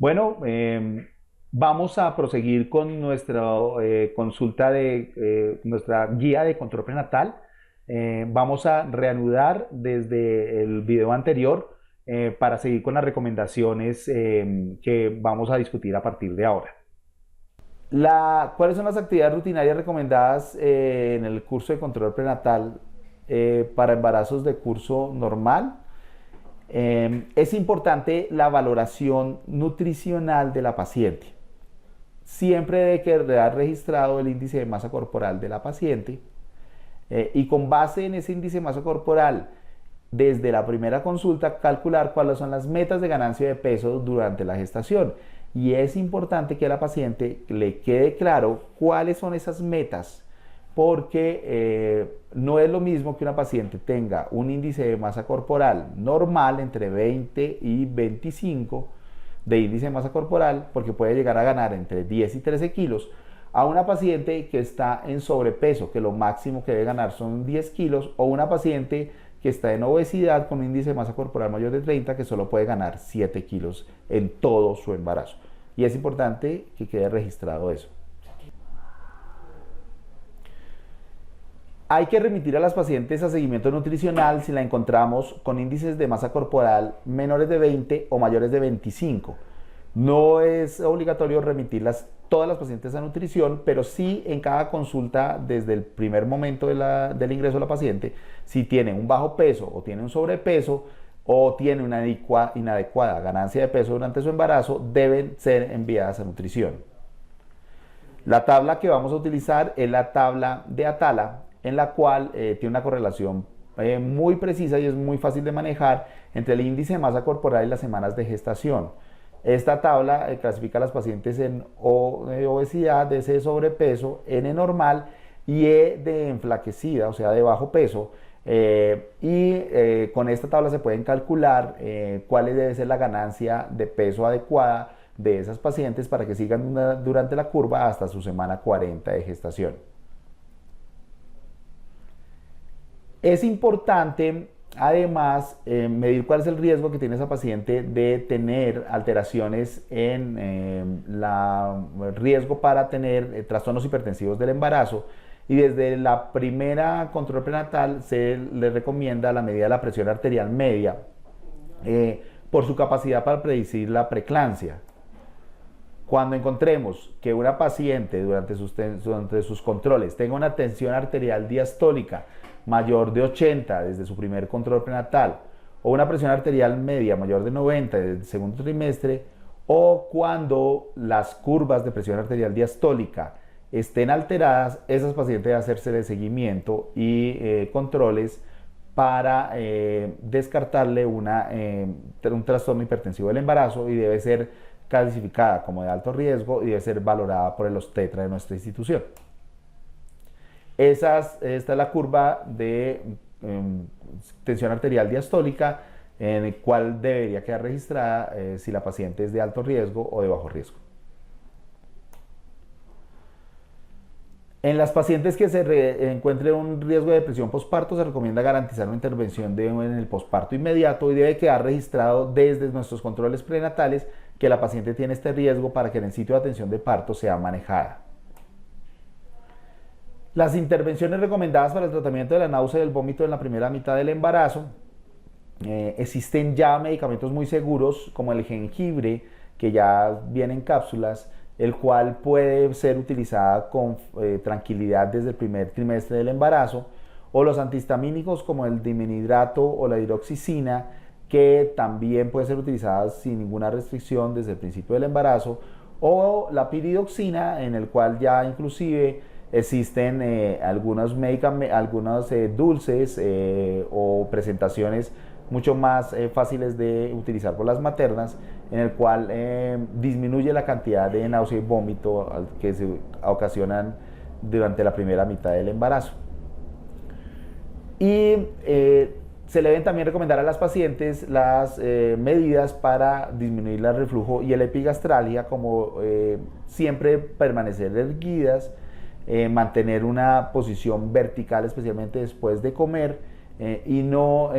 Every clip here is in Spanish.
Bueno, vamos a proseguir con nuestra consulta de nuestra guía de control prenatal. Vamos a reanudar desde el video anterior para seguir con las recomendaciones que vamos a discutir a partir de ahora. ¿Cuáles son las actividades rutinarias recomendadas en el curso de control prenatal para embarazos de curso normal? Es importante la valoración nutricional de la paciente. Siempre debe quedar registrado el índice de masa corporal de la paciente y con base en ese índice de masa corporal, desde la primera consulta, calcular cuáles son las metas de ganancia de peso durante la gestación. Y es importante que a la paciente le quede claro cuáles son esas metas, porque no es lo mismo que una paciente tenga un índice de masa corporal normal entre 20 y 25 de índice de masa corporal, porque puede llegar a ganar entre 10 y 13 kilos, a una paciente que está en sobrepeso, que lo máximo que debe ganar son 10 kilos, o una paciente que está en obesidad con un índice de masa corporal mayor de 30, que solo puede ganar 7 kilos en todo su embarazo. Y es importante que quede registrado eso. Hay que remitir a las pacientes a seguimiento nutricional si la encontramos con índices de masa corporal menores de 20 o mayores de 25. No es obligatorio remitirlas todas las pacientes a nutrición, pero sí en cada consulta desde el primer momento del ingreso de la paciente, si tiene un bajo peso o tiene un sobrepeso o tiene una inadecuada ganancia de peso durante su embarazo, deben ser enviadas a nutrición. La tabla que vamos a utilizar es la tabla de Atala, en la cual tiene una correlación muy precisa y es muy fácil de manejar entre el índice de masa corporal y las semanas de gestación. Esta tabla clasifica a las pacientes en O de obesidad, D de sobrepeso, N normal y E de enflaquecida, o sea, de bajo peso. Con esta tabla se pueden calcular cuál debe ser la ganancia de peso adecuada de esas pacientes para que sigan durante la curva hasta su semana 40 de gestación. Es importante, además, medir cuál es el riesgo que tiene esa paciente de tener alteraciones en el riesgo para tener trastornos hipertensivos del embarazo. Y desde la primera control prenatal se le recomienda la medida de la presión arterial media por su capacidad para predecir la preeclampsia. Cuando encontremos que una paciente durante sus controles tenga una tensión arterial diastólica mayor de 80 desde su primer control prenatal, o una presión arterial media mayor de 90 desde el segundo trimestre, o cuando las curvas de presión arterial diastólica estén alteradas, esas pacientes deben hacerse de seguimiento y controles para descartarle un trastorno hipertensivo del embarazo, y debe ser clasificada como de alto riesgo y debe ser valorada por el obstetra de nuestra institución. Esta es la curva de tensión arterial diastólica, en el cual debería quedar registrada si la paciente es de alto riesgo o de bajo riesgo. En las pacientes que se encuentre un riesgo de depresión posparto, se recomienda garantizar una intervención en el posparto inmediato, y debe quedar registrado desde nuestros controles prenatales que la paciente tiene este riesgo para que en el sitio de atención de parto sea manejada. Las intervenciones recomendadas para el tratamiento de la náusea y el vómito en la primera mitad del embarazo. Existen ya medicamentos muy seguros como el jengibre, que ya viene en cápsulas, el cual puede ser utilizada con tranquilidad desde el primer trimestre del embarazo, o los antihistamínicos como el dimenhidrato o la hidroxicina, que también pueden ser utilizadas sin ninguna restricción desde el principio del embarazo, o la piridoxina, en el cual ya inclusive existen algunos dulces o presentaciones mucho más fáciles de utilizar por las maternas, en el cual disminuye la cantidad de náusea y vómito que se ocasionan durante la primera mitad del embarazo. Y se le deben también recomendar a las pacientes las medidas para disminuir el reflujo y la epigastralgia, como siempre permanecer erguidas, mantener una posición vertical, especialmente después de comer, y no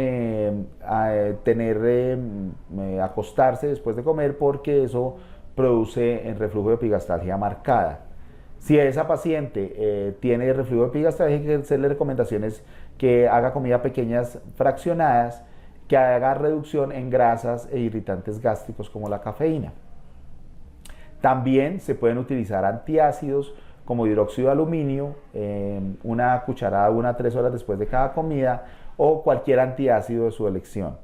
acostarse después de comer, porque eso produce reflujo de epigastalgia marcada. Si esa paciente tiene reflujo de epigastalgia, hay que hacerle recomendaciones que haga comida pequeñas fraccionadas, que haga reducción en grasas e irritantes gástricos como la cafeína. También se pueden utilizar antiácidos como hidróxido de aluminio, una cucharada 1 a 3 horas después de cada comida, o cualquier antiácido de su elección.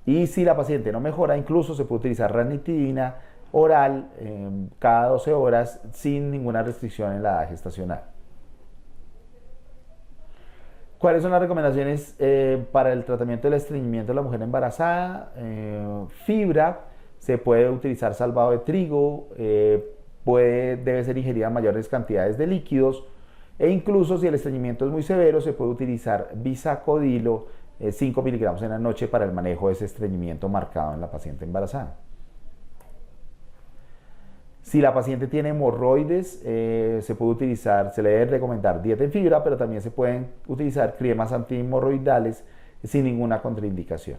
Y si la paciente no mejora, incluso se puede utilizar ranitidina oral cada 12 horas sin ninguna restricción en la edad gestacional. ¿Cuáles son las recomendaciones para el tratamiento del estreñimiento de la mujer embarazada? Fibra, se puede utilizar salvado de trigo, debe ser ingerida en mayores cantidades de líquidos, e incluso si el estreñimiento es muy severo, se puede utilizar bisacodilo 5 miligramos en la noche para el manejo de ese estreñimiento marcado en la paciente embarazada. Si la paciente tiene hemorroides, se le debe recomendar dieta en fibra, pero también se pueden utilizar cremas antihemorroidales sin ninguna contraindicación.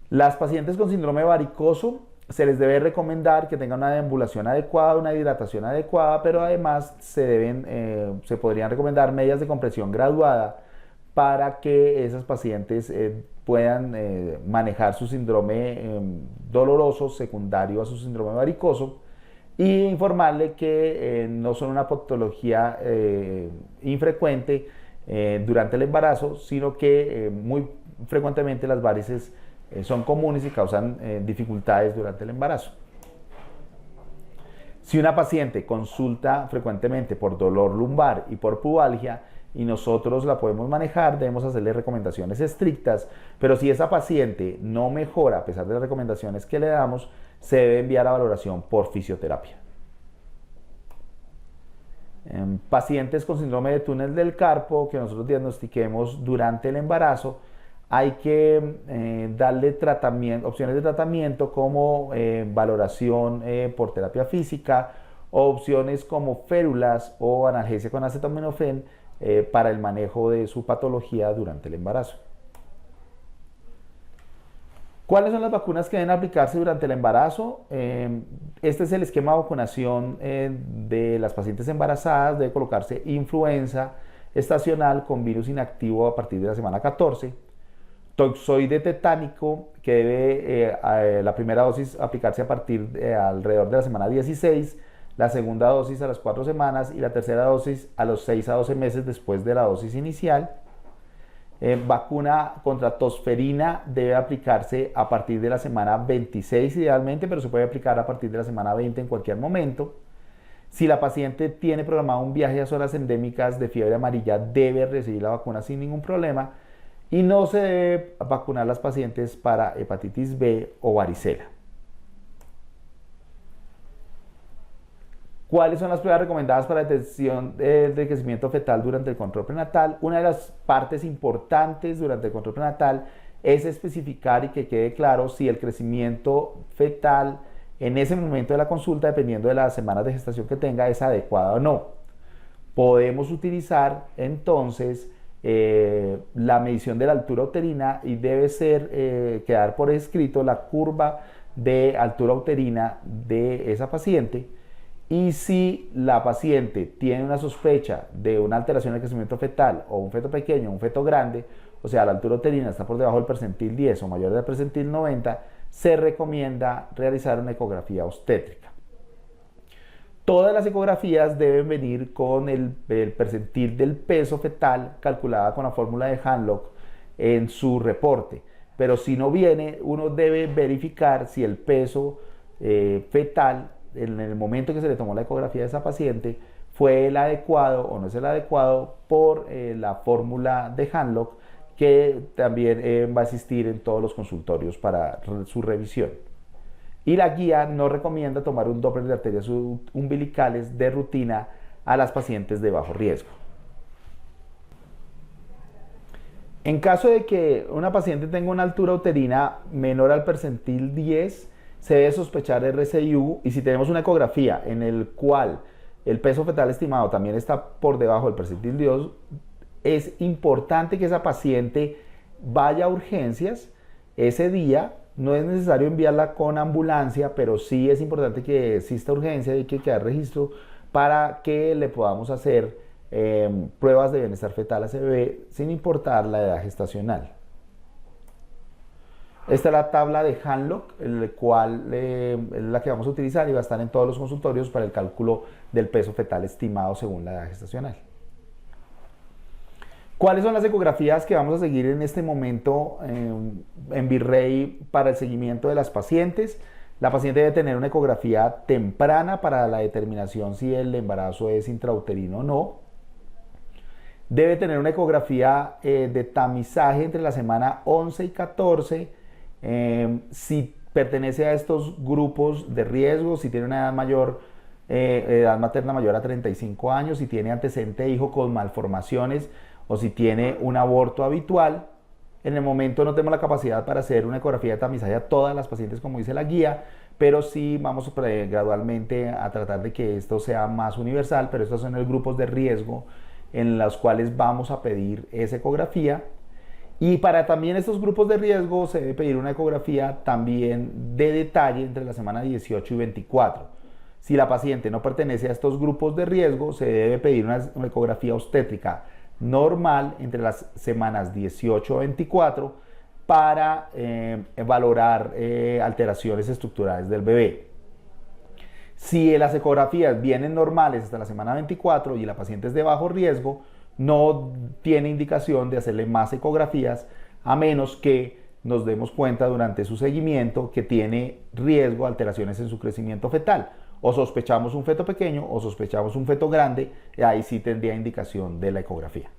Las pacientes con síndrome varicoso, se les debe recomendar que tengan una deambulación adecuada, una hidratación adecuada, pero además se podrían recomendar medidas de compresión graduada para que esas pacientes puedan manejar su síndrome doloroso secundario a su síndrome varicoso, y informarle que no son una patología infrecuente durante el embarazo, sino que muy frecuentemente las varices son comunes y causan dificultades durante el embarazo. Si una paciente consulta frecuentemente por dolor lumbar y por pubalgia y nosotros la podemos manejar, debemos hacerle recomendaciones estrictas, pero si esa paciente no mejora a pesar de las recomendaciones que le damos, se debe enviar a valoración por fisioterapia. Pacientes con síndrome de túnel del carpo que nosotros diagnostiquemos durante el embarazo, hay que darle opciones de tratamiento como valoración por terapia física, o opciones como férulas o analgesia con acetaminofén para el manejo de su patología durante el embarazo. ¿Cuáles son las vacunas que deben aplicarse durante el embarazo? Este es el esquema de vacunación de las pacientes embarazadas. Debe colocarse influenza estacional con virus inactivo a partir de la semana 14. Toxoide tetánico, que debe la primera dosis aplicarse a partir de alrededor de la semana 16, la segunda dosis a las 4 semanas y la tercera dosis a los 6 a 12 meses después de la dosis inicial. Vacuna contra tosferina debe aplicarse a partir de la semana 26 idealmente, pero se puede aplicar a partir de la semana 20 en cualquier momento. Si la paciente tiene programado un viaje a zonas endémicas de fiebre amarilla, debe recibir la vacuna sin ningún problema. Y no se debe vacunar las pacientes para hepatitis B o varicela. ¿Cuáles son las pruebas recomendadas para detección del crecimiento fetal durante el control prenatal? Una de las partes importantes durante el control prenatal es especificar y que quede claro si el crecimiento fetal en ese momento de la consulta, dependiendo de las semanas de gestación que tenga, es adecuado o no. Podemos utilizar entonces la medición de la altura uterina, y debe quedar por escrito la curva de altura uterina de esa paciente. Y si la paciente tiene una sospecha de una alteración del crecimiento fetal, o un feto pequeño o un feto grande, o sea, la altura uterina está por debajo del percentil 10 o mayor del percentil 90, se recomienda realizar una ecografía obstétrica. Todas las ecografías deben venir con el percentil del peso fetal calculada con la fórmula de Hanlock en su reporte, pero si no viene, uno debe verificar si el peso fetal en el momento que se le tomó la ecografía de esa paciente fue el adecuado o no es el adecuado por la fórmula de Hanlock, que también va a existir en todos los consultorios para su revisión. Y la guía no recomienda tomar un Doppler de arterias umbilicales de rutina a las pacientes de bajo riesgo. En caso de que una paciente tenga una altura uterina menor al percentil 10, se debe sospechar RCIU, y si tenemos una ecografía en el cual el peso fetal estimado también está por debajo del percentil de 2, es importante que esa paciente vaya a urgencias ese día. No es necesario enviarla con ambulancia, pero sí es importante que exista urgencia y que quede registro para que le podamos hacer pruebas de bienestar fetal a ese bebé sin importar la edad gestacional. Esta es la tabla de Hanlock, el cual es la que vamos a utilizar y va a estar en todos los consultorios para el cálculo del peso fetal estimado según la edad gestacional. ¿Cuáles son las ecografías que vamos a seguir en este momento en Virrey para el seguimiento de las pacientes? La paciente debe tener una ecografía temprana para la determinación si el embarazo es intrauterino o no. Debe tener una ecografía de tamizaje entre la semana 11 y 14. Si pertenece a estos grupos de riesgo, si tiene una edad mayor, edad materna mayor a 35 años, si tiene antecedente de hijo con malformaciones o si tiene un aborto habitual. En el momento no tenemos la capacidad para hacer una ecografía de tamizaje a todas las pacientes como dice la guía, pero sí vamos gradualmente a tratar de que esto sea más universal, pero estos son los grupos de riesgo en los cuales vamos a pedir esa ecografía. Y para también estos grupos de riesgo se debe pedir una ecografía también de detalle entre la semana 18 y 24. Si la paciente no pertenece a estos grupos de riesgo, se debe pedir una ecografía obstétrica normal entre las semanas 18 a 24 para valorar alteraciones estructurales del bebé. Si las ecografías vienen normales hasta la semana 24 y la paciente es de bajo riesgo, no tiene indicación de hacerle más ecografías a menos que nos demos cuenta durante su seguimiento que tiene riesgo de alteraciones en su crecimiento fetal. O sospechamos un feto pequeño o sospechamos un feto grande, y ahí sí tendría indicación de la ecografía.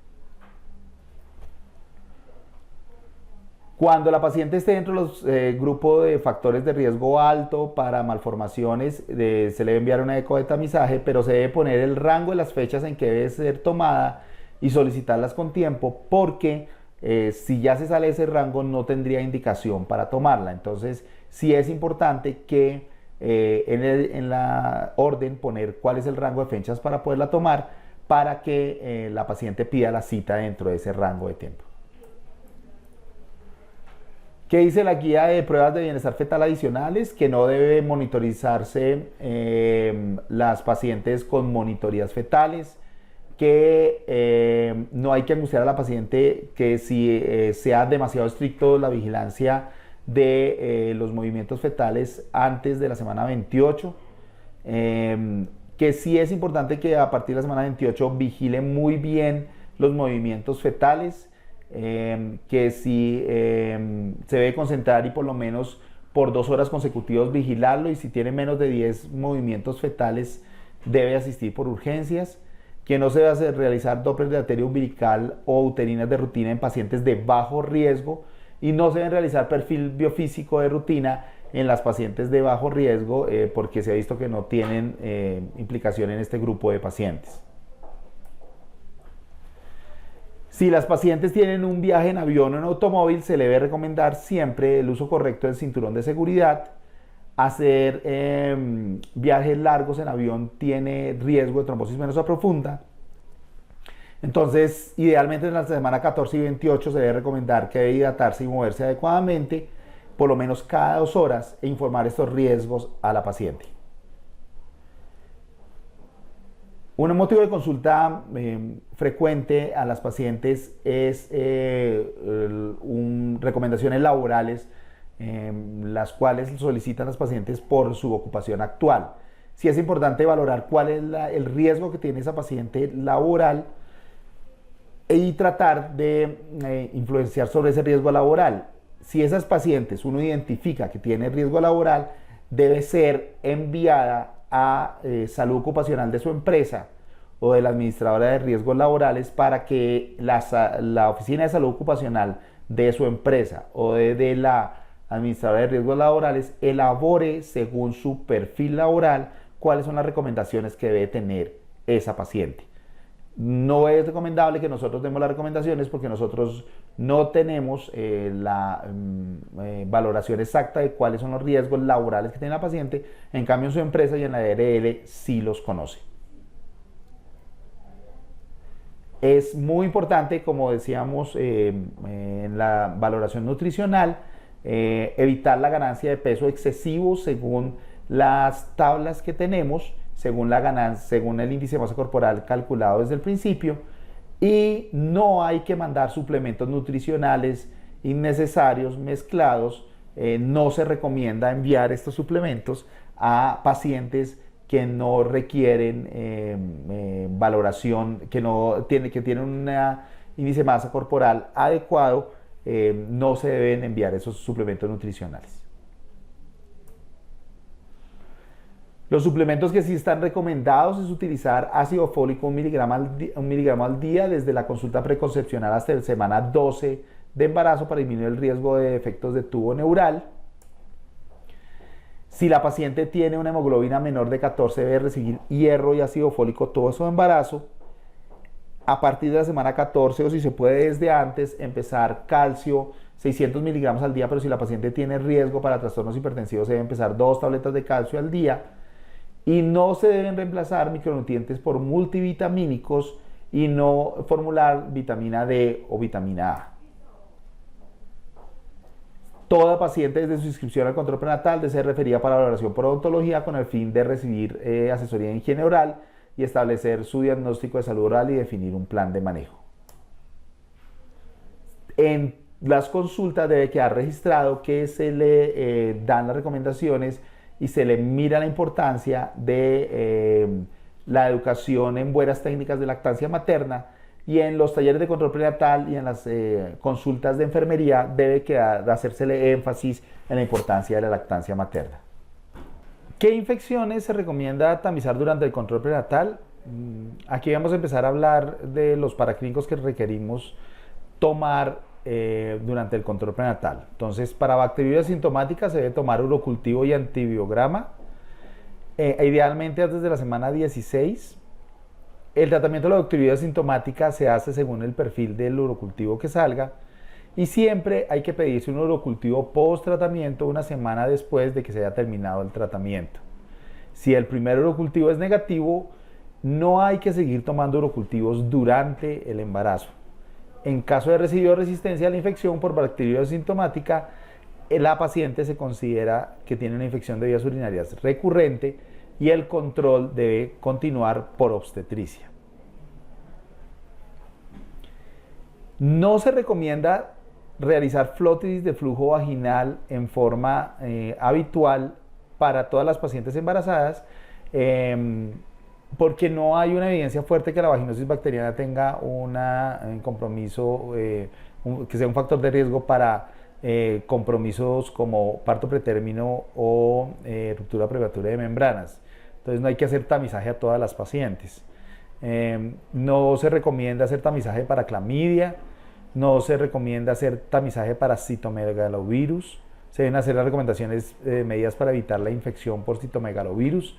Cuando la paciente esté dentro de los grupos de factores de riesgo alto para malformaciones, se le debe enviar una eco de tamizaje, pero se debe poner el rango de las fechas en que debe ser tomada y solicitarlas con tiempo, porque si ya se sale de ese rango no tendría indicación para tomarla. Entonces sí es importante que en la orden poner cuál es el rango de fechas para poderla tomar, para que la paciente pida la cita dentro de ese rango de tiempo. ¿Qué dice la guía de pruebas de bienestar fetal adicionales? Que no debe monitorizarse las pacientes con monitorías fetales, que no hay que angustiar a la paciente que si sea demasiado estricto la vigilancia de los movimientos fetales antes de la semana 28, que sí es importante que a partir de la semana 28 vigile muy bien los movimientos fetales, que si se debe concentrar y por lo menos por 2 horas consecutivas vigilarlo, y si tiene menos de 10 movimientos fetales debe asistir por urgencias, que no se debe realizar Doppler de arteria umbilical o uterinas de rutina en pacientes de bajo riesgo, y no se debe realizar perfil biofísico de rutina en las pacientes de bajo riesgo porque se ha visto que no tienen implicación en este grupo de pacientes. Si las pacientes tienen un viaje en avión o en automóvil, se le debe recomendar siempre el uso correcto del cinturón de seguridad. Hacer viajes largos en avión tiene riesgo de trombosis venosa profunda. Entonces, idealmente en la semana 14 y 28 se debe recomendar que debe hidratarse y moverse adecuadamente, por lo menos cada 2 horas, e informar estos riesgos a la paciente. Un motivo de consulta frecuente a las pacientes es recomendaciones laborales, las cuales solicitan las pacientes por su ocupación actual. Sí es importante valorar cuál es el riesgo que tiene esa paciente laboral y tratar de influenciar sobre ese riesgo laboral. Si esas pacientes uno identifica que tiene riesgo laboral, debe ser enviada a salud ocupacional de su empresa o de la administradora de riesgos laborales para que la oficina de salud ocupacional de su empresa o de la administradora de riesgos laborales elabore según su perfil laboral cuáles son las recomendaciones que debe tener esa paciente. No es recomendable que nosotros demos las recomendaciones porque nosotros no tenemos la valoración exacta de cuáles son los riesgos laborales que tiene la paciente. En cambio, en su empresa y en la ARL sí los conoce. Es muy importante, como decíamos en la valoración nutricional, evitar la ganancia de peso excesivo según las tablas que tenemos, según según el índice de masa corporal calculado desde el principio, y no hay que mandar suplementos nutricionales innecesarios mezclados. No se recomienda enviar estos suplementos a pacientes que no requieren valoración, que tienen un índice de masa corporal adecuado. No se deben enviar esos suplementos nutricionales. Los suplementos que sí están recomendados es utilizar ácido fólico 1 miligramo al día desde la consulta preconcepcional hasta la semana 12 de embarazo para disminuir el riesgo de defectos de tubo neural. Si la paciente tiene una hemoglobina menor de 14, debe recibir hierro y ácido fólico todo su embarazo. A partir de la semana 14, o si se puede desde antes, empezar calcio 600 miligramos al día, pero si la paciente tiene riesgo para trastornos hipertensivos, se debe empezar 2 tabletas de calcio al día. Y no se deben reemplazar micronutrientes por multivitamínicos y no formular vitamina D o vitamina A. Toda paciente desde su inscripción al control prenatal debe ser referida para valoración por odontología con el fin de recibir asesoría en higiene oral y establecer su diagnóstico de salud oral y definir un plan de manejo. En las consultas debe quedar registrado que se le dan las recomendaciones y se le mira la importancia de la educación en buenas técnicas de lactancia materna, y en los talleres de control prenatal y en las consultas de enfermería debe hacérsele énfasis en la importancia de la lactancia materna. ¿Qué infecciones se recomienda tamizar durante el control prenatal? Aquí vamos a empezar a hablar de los paraclínicos que requerimos tomar durante el control prenatal. Entonces, para bacteriurias sintomáticas se debe tomar urocultivo y antibiograma, idealmente antes de la semana 16. El tratamiento de la bacteriuria sintomática se hace según el perfil del urocultivo que salga, y siempre hay que pedirse un urocultivo post tratamiento una semana después de que se haya terminado el tratamiento. Si el primer urocultivo es negativo, no hay que seguir tomando urocultivos durante el embarazo. En caso de residuo de resistencia a la infección por bacteriuria sintomática, la paciente se considera que tiene una infección de vías urinarias recurrente y el control debe continuar por obstetricia. No se recomienda realizar flótisis de flujo vaginal en forma habitual para todas las pacientes embarazadas, porque no hay una evidencia fuerte que la vaginosis bacteriana tenga un compromiso, que sea un factor de riesgo para compromisos como parto pretérmino o ruptura prematura de membranas. Entonces no hay que hacer tamizaje a todas las pacientes. No se recomienda hacer tamizaje para clamidia, no se recomienda hacer tamizaje para citomegalovirus. Se deben hacer las recomendaciones medidas para evitar la infección por citomegalovirus,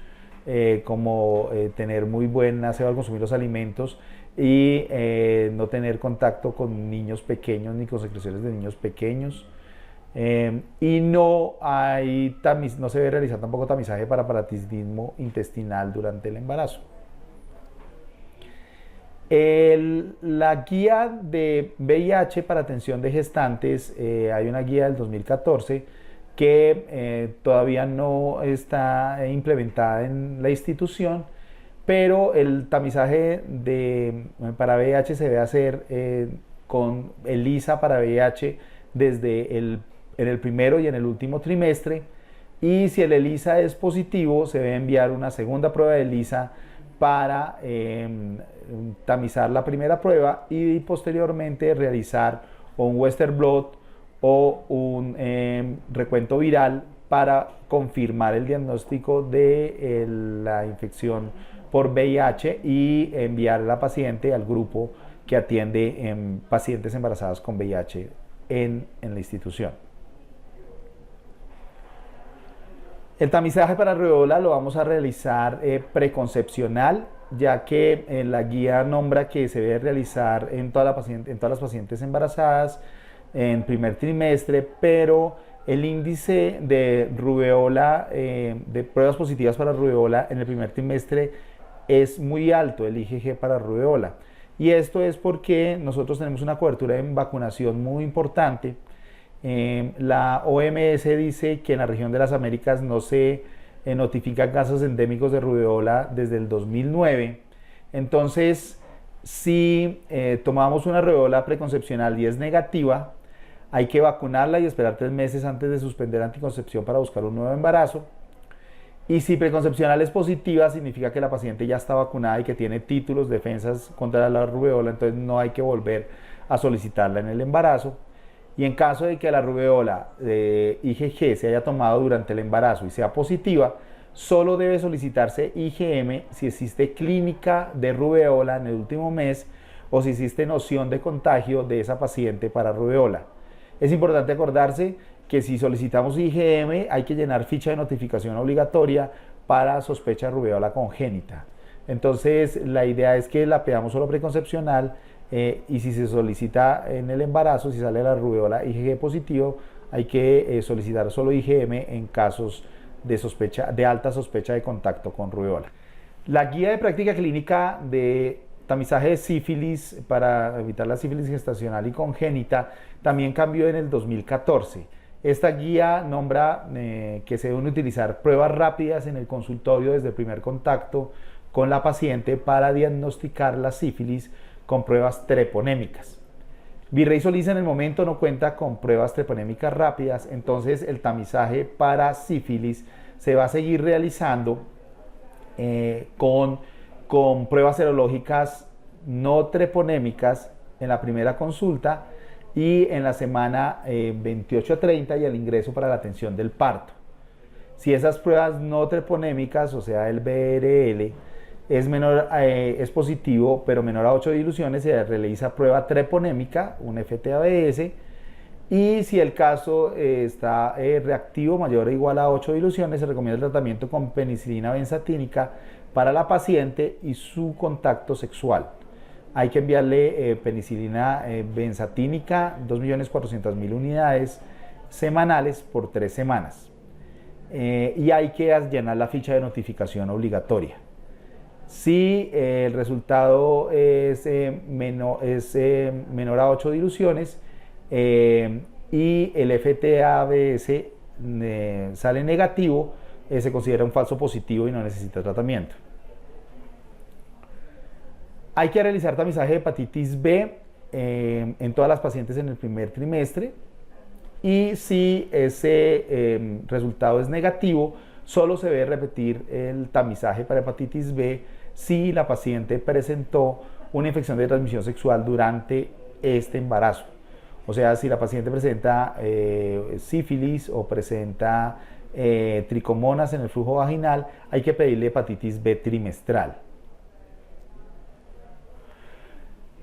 como tener muy buen aseo al consumir los alimentos y no tener contacto con niños pequeños ni con secreciones de niños pequeños. Y no se debe realizar tampoco tamizaje para parasitismo intestinal durante el embarazo. La guía de VIH para atención de gestantes, hay una guía del 2014 que todavía no está implementada en la institución, pero el tamizaje para VIH se debe hacer con ELISA para VIH en el primero y en el último trimestre, y si el ELISA es positivo se debe enviar una segunda prueba de ELISA para tamizar la primera prueba y posteriormente realizar un Western blot o un recuento viral para confirmar el diagnóstico de la infección por VIH y enviar a la paciente al grupo que atiende pacientes embarazadas con VIH en la institución. El tamizaje para rubéola lo vamos a realizar preconcepcional, ya que la guía nombra que se debe realizar en todas las pacientes embarazadas en primer trimestre, pero el índice de rubéola, de pruebas positivas para rubéola en el primer trimestre es muy alto, el IgG para rubéola, Y esto es porque nosotros tenemos una cobertura en vacunación muy importante. La OMS dice que en la región de las Américas no se notifican casos endémicos de rubeola desde el 2009. Entonces, si tomamos una rubeola preconcepcional y es negativa, hay que vacunarla y esperar 3 meses antes de suspender anticoncepción para buscar un nuevo embarazo. Y si preconcepcional es positiva, significa que la paciente ya está vacunada y que tiene títulos, defensas contra la rubeola, entonces no hay que volver a solicitarla en el embarazo. Y en caso de que la rubeola IgG se haya tomado durante el embarazo y sea positiva, solo debe solicitarse IgM si existe clínica de rubeola en el último mes o si existe noción de contagio de esa paciente para rubeola. Es importante acordarse que si solicitamos IgM hay que llenar ficha de notificación obligatoria para sospecha de rubeola congénita. Entonces la idea es que la pedamos solo preconcepcional y si se solicita en el embarazo, si sale la rubeola IgG positivo, hay que solicitar solo IgM en casos de alta sospecha de contacto con rubeola. La guía de práctica clínica de tamizaje de sífilis para evitar la sífilis gestacional y congénita también cambió en el 2014. Esta guía nombra que se deben utilizar pruebas rápidas en el consultorio desde el primer contacto con la paciente para diagnosticar la sífilis con pruebas treponémicas. Virrey Solís en el momento no cuenta con pruebas treponémicas rápidas, entonces el tamizaje para sífilis se va a seguir realizando con pruebas serológicas no treponémicas en la primera consulta y en la semana 28 a 30 y el ingreso para la atención del parto. Si esas pruebas no treponémicas, o sea el BRL, es positivo pero menor a 8 diluciones, se realiza prueba treponémica, un FTABS, y si el caso está reactivo mayor o igual a 8 diluciones, se recomienda el tratamiento con penicilina benzatínica para la paciente y su contacto sexual. Hay que enviarle penicilina benzatínica, 2.400.000 unidades semanales por 3 semanas. Y hay que llenar la ficha de notificación obligatoria. Si el resultado es menor a 8 diluciones y el FTABS sale negativo, se considera un falso positivo y no necesita tratamiento. Hay que realizar tamizaje de hepatitis B en todas las pacientes en el primer trimestre y si ese resultado es negativo, solo se debe repetir el tamizaje para hepatitis B si la paciente presentó una infección de transmisión sexual durante este embarazo. O sea, si la paciente presenta sífilis o presenta tricomonas en el flujo vaginal, hay que pedirle hepatitis B trimestral.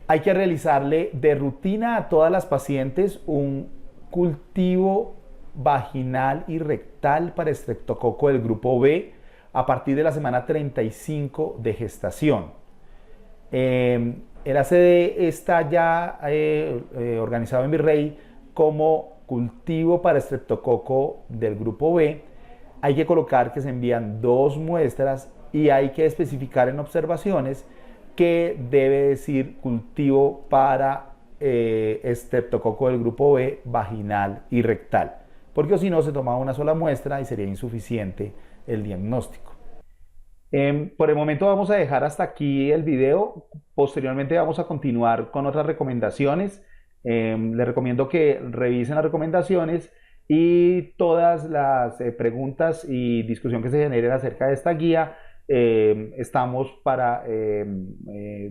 Hay que realizarle de rutina a todas las pacientes un cultivo vaginal y rectal para estreptococo del grupo B a partir de la semana 35 de gestación. El ACD está ya organizado en Virrey como cultivo para estreptococo del grupo B. Hay que colocar que se envían 2 muestras y hay que especificar en observaciones que debe decir cultivo para estreptococo del grupo B vaginal y rectal, porque si no se toma una sola muestra y sería insuficiente el diagnóstico. Por el momento vamos a dejar hasta aquí el video. Posteriormente vamos a continuar con otras recomendaciones. Les recomiendo que revisen las recomendaciones y todas las preguntas y discusión que se generen acerca de esta guía. Estamos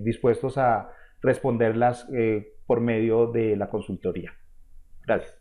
dispuestos a responderlas por medio de la consultoría. Gracias.